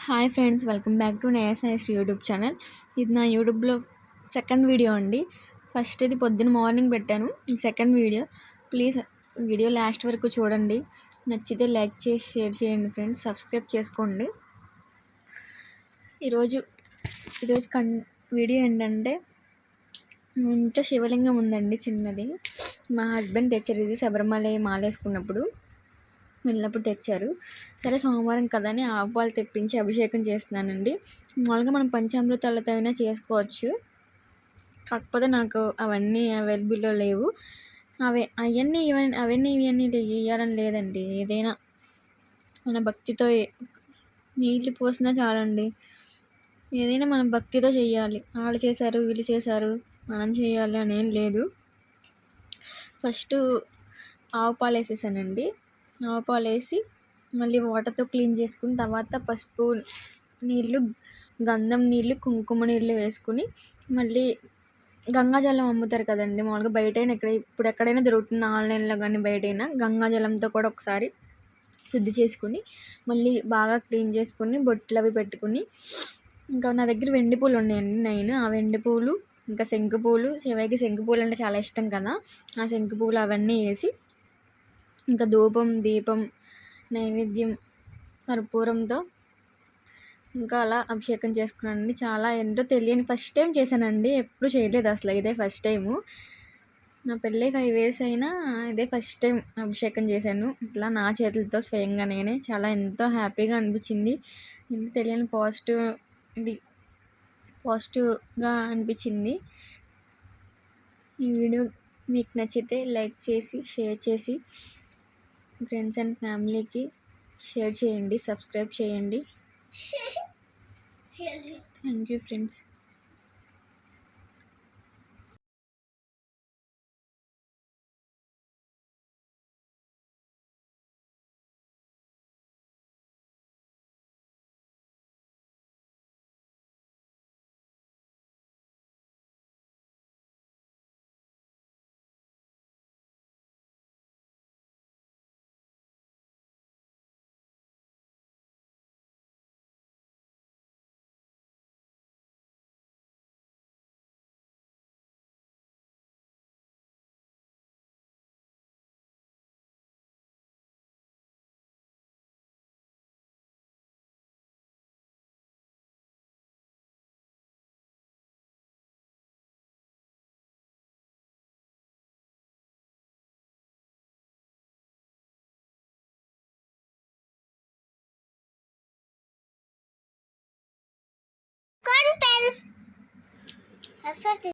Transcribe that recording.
Hi friends, welcome back to నేఎస్ఐఎస్ YouTube channel. ఇది నా యూట్యూబ్లో సెకండ్ వీడియో అండి. ఫస్ట్ ఇది పొద్దున్న మార్నింగ్ పెట్టాను, second video. Please video last వరకు చూడండి. నచ్చితే లైక్ చేసి షేర్ చేయండి ఫ్రెండ్స్, సబ్స్క్రైబ్ చేసుకోండి. ఈరోజు వీడియో ఏంటంటే, ఇంట్లో శివలింగం ఉందండి చిన్నది. మా హస్బెండ్ తెచ్చారు, ఇది శబరిమల మాలేసుకున్నప్పుడు వెళ్ళినప్పుడు తెచ్చారు. సరే సోమవారం కదా అని ఆవు పాలు తెప్పించి అభిషేకం చేస్తున్నానండి. మామూలుగా మనం పంచామృతాలతో అయినా చేసుకోవచ్చు, కాకపోతే నాకు అవన్నీ అవైలబుల్లో లేవు. అవన్నీ ఇవన్నీ వేయాలని లేదండి. ఏదైనా మన భక్తితో నీళ్ళు పోసినా చాలండి. ఏదైనా మనం భక్తితో చేయాలి. వాళ్ళు చేశారు, వీళ్ళు చేశారు, మనం చేయాలి అని ఏం లేదు. ఫస్ట్ ఆవు పాలు వేసేసానండి. ఆవు పాలు వేసి మళ్ళీ వాటర్తో క్లీన్ చేసుకుని, తర్వాత పసుపు నీళ్ళు, గంధం నీళ్ళు, కుంకుమ నీళ్ళు వేసుకుని, మళ్ళీ గంగాజలం అమ్ముతారు కదండి, మామూలుగా బయటైనా ఇప్పుడు ఎక్కడైనా దొరుకుతుంది, ఆన్లైన్లో కానీ బయటైనా. గంగాజలంతో కూడా ఒకసారి శుద్ధి చేసుకుని, మళ్ళీ బాగా క్లీన్ చేసుకుని, బొట్లు అవి పెట్టుకుని, ఇంకా నా దగ్గర వెండి పూలు ఉన్నాయండి. ఆ వెండి పూలు, ఇంకా శంకు పూలు, శివయ్యకి శంకు పూలు అంటే చాలా ఇష్టం కదా, ఆ శంకు పూలు అవన్నీ వేసి, ఇంకా ధూపం, దీపం, నైవేద్యం, కర్పూరంతో ఇంకా అలా అభిషేకం చేసుకున్నానండి. చాలా ఏంటో తెలియని ఫస్ట్ టైం చేశానండి, ఎప్పుడు చేయలేదు అసలు, ఇదే ఫస్ట్ టైము. నా పెళ్ళి 5 years అయినా ఇదే ఫస్ట్ టైం అభిషేకం చేశాను ఇట్లా నా చేతులతో స్వయంగా నేనే. చాలా ఎంతో హ్యాపీగా అనిపించింది. ఏంటో తెలియని పాజిటివ్గా అనిపించింది. ఈ వీడియో మీకు నచ్చితే లైక్ చేసి, షేర్ చేసి, ఫ్రెండ్స్ అండ్ ఫ్యామిలీకి షేర్ చేయండి, సబ్స్క్రైబ్ చేయండి. Thank you friends.